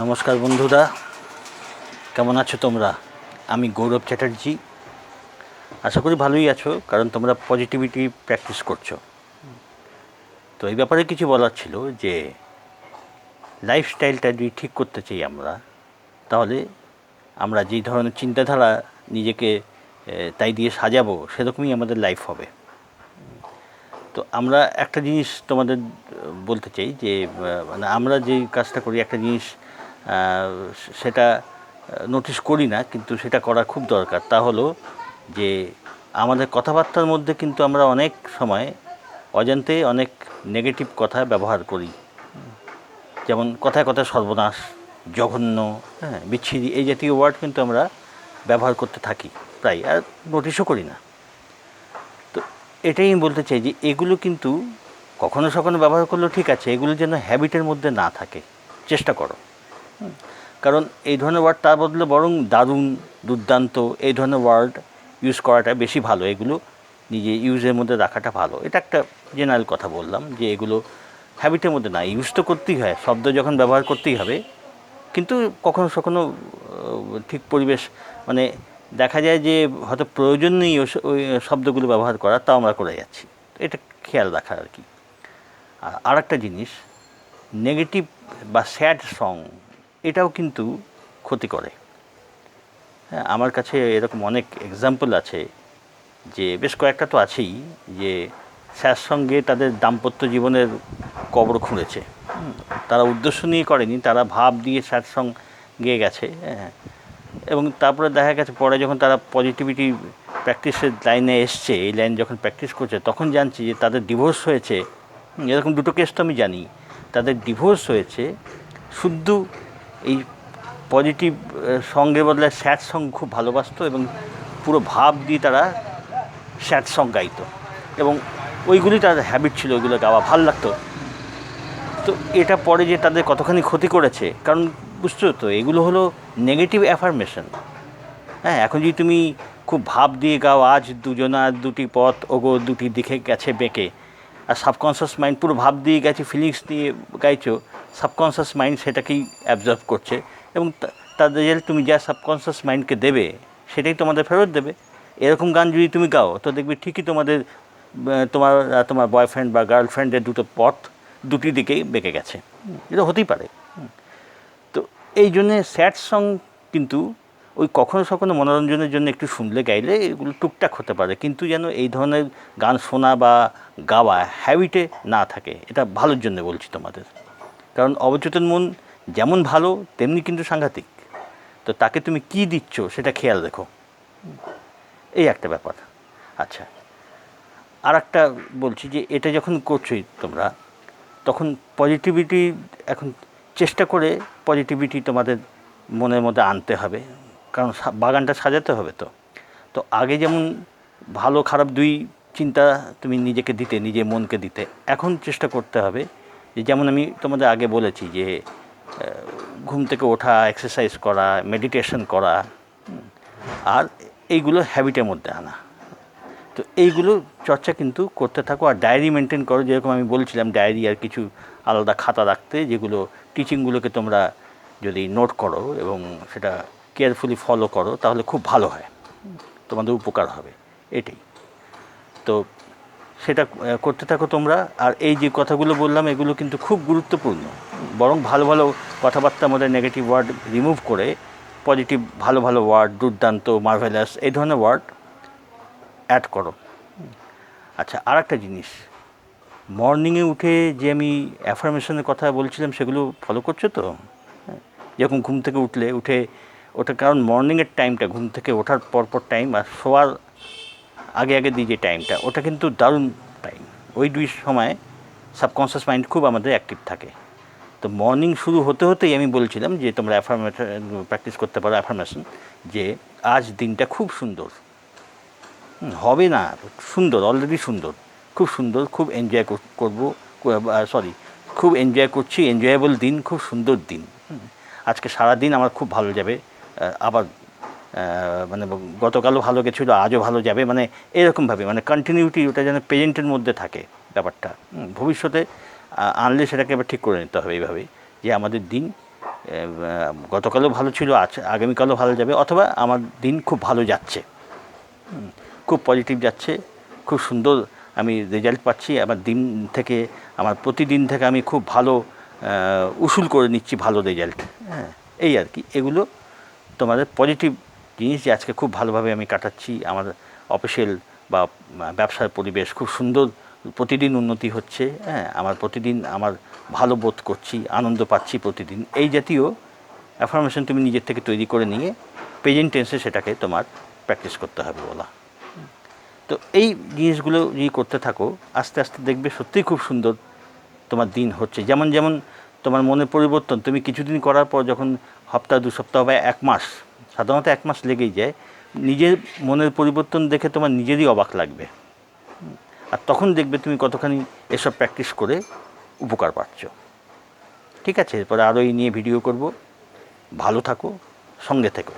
নমস্কার বন্ধুরা, কেমন আছো তোমরা? আমি গৌরব চ্যাটার্জি। আশা করি ভালোই আছো, কারণ তোমরা পজিটিভিটি প্র্যাকটিস করছো। তো এই ব্যাপারে কিছু বলার ছিল যে লাইফস্টাইলটা যদি ঠিক করতে চাই আমরা, তাহলে আমরা যেই ধরনের চিন্তাধারা নিজেকে তাই দিয়ে সাজাবো, সেরকমই আমাদের লাইফ হবে। তো আমরা একটা জিনিস তোমাদের বলতে চাই যে মানে আমরা যেই কাজটা করি, একটা জিনিস সেটা নোটিশ করি না, কিন্তু সেটা করা খুব দরকার। তা হলো যে আমাদের কথাবার্তার মধ্যে কিন্তু আমরা অনেক সময় অজান্তে অনেক নেগেটিভ কথা ব্যবহার করি। যেমন কথায় কথায় সর্বনাশ, জঘন্য, বিচ্ছিরি, এই জাতীয় ওয়ার্ড কিন্তু আমরা ব্যবহার করতে থাকি প্রায়, আর নোটিশও করি না। তো এটাই আমি বলতে চাই যে এগুলো কিন্তু কখনো সখনো ব্যবহার করলেও ঠিক আছে, এগুলো যেন হ্যাবিটের মধ্যে না থাকে, চেষ্টা করো। কারণ এই ধরনের ওয়ার্ড তার বদলে বরং দারুণ, দুর্দান্ত, এই ধরনের ওয়ার্ড ইউজ করাটা বেশি ভালো। এগুলো নিজে ইউজের মধ্যে রাখাটা ভালো। এটা একটা জেনারেল কথা বললাম যে এগুলো হ্যাবিটের মধ্যে না, ইউজ তো করতেই হয়, শব্দ যখন ব্যবহার করতেই হবে, কিন্তু কখনো সখনো ঠিক পরিবেশ, মানে দেখা যায় যে হয়তো প্রয়োজন নেই ওই শব্দগুলো ব্যবহার করা, তাও আমরা করে যাচ্ছি। এটা খেয়াল রাখা আর কি। আর একটা জিনিস, নেগেটিভ বা স্যাড সং, এটাও কিন্তু ক্ষতি করে। হ্যাঁ, আমার কাছে এরকম অনেক এক্সাম্পল আছে, যে বেশ কয়েকটা তো আছেই, যে স্যাড সঙ্গে তাদের দাম্পত্য জীবনের কবর খুঁড়েছে। তারা উদ্দেশ্য নিয়ে করেনি, তারা ভাব দিয়ে স্যাড সং গেয়ে গেছে। হ্যাঁ, এবং তারপরে দেখা গেছে পরে যখন তারা পজিটিভিটি প্র্যাকটিসের লাইনে এসছে, এই লাইন যখন প্র্যাকটিস করছে, তখন জানছি যে তাদের ডিভোর্স হয়েছে। এরকম দুটো কেস তো আমি জানি, তাদের ডিভোর্স হয়েছে শুদ্ধ এই পজিটিভ সঙ্গের বদলে স্যাড সং খুব ভালোবাসতো, এবং পুরো ভাব দিয়ে তারা স্যাড সং গাইতো, এবং ওইগুলি তাদের হ্যাবিট ছিল, ওইগুলো গাওয়া ভাল লাগতো। তো এটা পরে যে তাদের কতখানি ক্ষতি করেছে, কারণ বুঝছো তো, এগুলো হলো নেগেটিভ অ্যাফার্মেশন। হ্যাঁ, এখন যদি তুমি খুব ভাব দিয়ে গাও, আজ দুজনা দুটি পথ ওগো দুটি দিকে গেছে বেঁকে, আর সাবকনশিয়াস মাইন্ড পুরো ভাব দিয়ে গেছে, ফিলিংস দিয়ে গাইছো, সাবকনশিয়াস মাইন্ড সেটাকেই অ্যাবজর্ভ করছে, এবং তার রেজাল্ট তুমি যা সাবকনশিয়াস মাইন্ডকে দেবে সেটাই তোমাদের ফেরত দেবে। এরকম গান যদি তুমি গাও, তো দেখবে ঠিকই তোমাদের তোমার বয়ফ্রেন্ড বা গার্লফ্রেন্ডের দুটো পথ দুটি দিকেই বেঁকে গেছে। এটা হতেই পারে। তো এই জন্যে স্যাড সং কিন্তু ওই কখনো সখনো মনোরঞ্জনের জন্য একটু শুনলে গাইলে এগুলো টুকটাক হতে পারে, কিন্তু যেন এই ধরনের গান শোনা বা গাওয়া হ্যাবিটে না থাকে। এটা ভালোর জন্য বলছি তোমাদের, কারণ অবচেতন মন যেমন ভালো তেমনি কিন্তু সাংঘাতিক। তো তাকে তুমি কি দিচ্ছ সেটা খেয়াল রেখো, এই একটা ব্যাপার। আচ্ছা, আর একটা বলছি যে এটা যখন করছোই তোমরা, তখন পজিটিভিটি এখন চেষ্টা করে পজিটিভিটি তোমাদের মনের মধ্যে আনতে হবে, কারণ বাগানটা সাজাতে হবে। তো তো আগে যেমন ভালো খারাপ দুই চিন্তা তুমি নিজেকে দিতে, নিজের মনকে দিতে, এখন চেষ্টা করতে হবে যে, যেমন আমি তোমাদের আগে বলেছি যে ঘুম থেকে ওঠা, এক্সারসাইজ করা, মেডিটেশন করা, আর এইগুলো হ্যাবিটের মধ্যে আনা। তো এইগুলো চর্চা কিন্তু করতে থাকো, আর ডায়েরি মেনটেন করো। যেরকম আমি বলছিলাম, ডায়েরি আর কিছু আলাদা খাতা রাখতে, যেগুলো টিচিংগুলোকে তোমরা যদি নোট করো এবং সেটা কেয়ারফুলি ফলো করো, তাহলে খুব ভালো হয়, তোমাদের উপকার হবে। এটাই তো, সেটা করতে থাকো তোমরা। আর এই যে কথাগুলো বললাম, এগুলো কিন্তু খুব গুরুত্বপূর্ণ। বরং ভালো ভালো কথাবার্তার মধ্যে নেগেটিভ ওয়ার্ড রিমুভ করে পজিটিভ ভালো ভালো ওয়ার্ড, দুর্দান্ত, মার্ভেলাস, এই ধরনের ওয়ার্ড অ্যাড করো। আচ্ছা, আর একটা জিনিস, মর্নিংয়ে উঠে যে আমি অ্যাফার্মেশনের কথা বলছিলাম, সেগুলো ফলো করছো তো? যেরকম ঘুম থেকে উঠে ওটা, কারণ মর্নিংয়ের টাইমটা, ঘুম থেকে ওঠার পরপর টাইম আর শোয়ার আগে দিয়ে যে টাইমটা, ওটা কিন্তু দারুণ টাইম। ওই দুই সময় সাবকনশিয়াস মাইন্ড খুব আমাদের অ্যাক্টিভ থাকে। তো মর্নিং শুরু হতে হতেই আমি বলছিলাম যে তোমরা অ্যাফার্মেশন প্র্যাকটিস করতে পারো, অ্যাফার্মেশন, যে আজ দিনটা খুব সুন্দর হবে না, সুন্দর, অলরেডি সুন্দর, খুব সুন্দর, খুব এনজয় করবো, খুব এনজয় করছি, এনজয়েবল দিন, খুব সুন্দর দিন, আজকে সারা দিন আমার খুব ভালো যাবে, আবার মানে গতকালও ভালো গেছিলো, আজও ভালো যাবে, মানে এরকমভাবে, মানে কন্টিনিউটি, ওটা যেন প্রেজেন্টের মধ্যে থাকে ব্যাপারটা। ভবিষ্যতে আনলে সেটাকে এবার ঠিক করে নিতে হবে এইভাবেই, যে আমাদের দিন গতকালও ভালো ছিল, আগামীকালও ভালো যাবে, অথবা আমার দিন খুব ভালো যাচ্ছে, খুব পজিটিভ যাচ্ছে, খুব সুন্দর আমি রেজাল্ট পাচ্ছি, আমার দিন থেকে, আমার প্রতিদিন থেকে আমি খুব ভালো উসুল করে নিচ্ছি ভালো রেজাল্ট। হ্যাঁ, এই আর কি, এগুলো তোমাদের পজিটিভ জিনিস যে আজকে খুব ভালোভাবে আমি কাটাচ্ছি, আমার অফিসিয়াল বা ব্যবসার পরিবেশ খুব সুন্দর, প্রতিদিন উন্নতি হচ্ছে, হ্যাঁ, আমার প্রতিদিন আমার ভালো বোধ করছি, আনন্দ পাচ্ছি প্রতিদিন, এই জাতীয় অ্যাফার্মেশন তুমি নিজের থেকে তৈরি করে নিয়ে প্রেজেন্ট টেন্সে সেটাকে তোমার প্র্যাকটিস করতে হবে বলা। তো এই জিনিসগুলো যদি করতে থাকো, আস্তে আস্তে দেখবে সত্যিই খুব সুন্দর তোমার দিন হচ্ছে। যেমন যেমন তোমার মনের পরিবর্তন তুমি কিছুদিন করার পর, যখন সপ্তাহ 2 সপ্তাহ বা 1 মাস, সাধারণত 1 মাস লেগেই যায়, নিজের মনের পরিবর্তন দেখে তোমার নিজেরই অবাক লাগবে। আর তখন দেখবে তুমি কতখানি এসব প্র্যাকটিস করে উপকার পাচ্ছ। ঠিক আছে, এরপরে আরও এই নিয়ে ভিডিও করব। ভালো থাকো, সঙ্গে থেকো।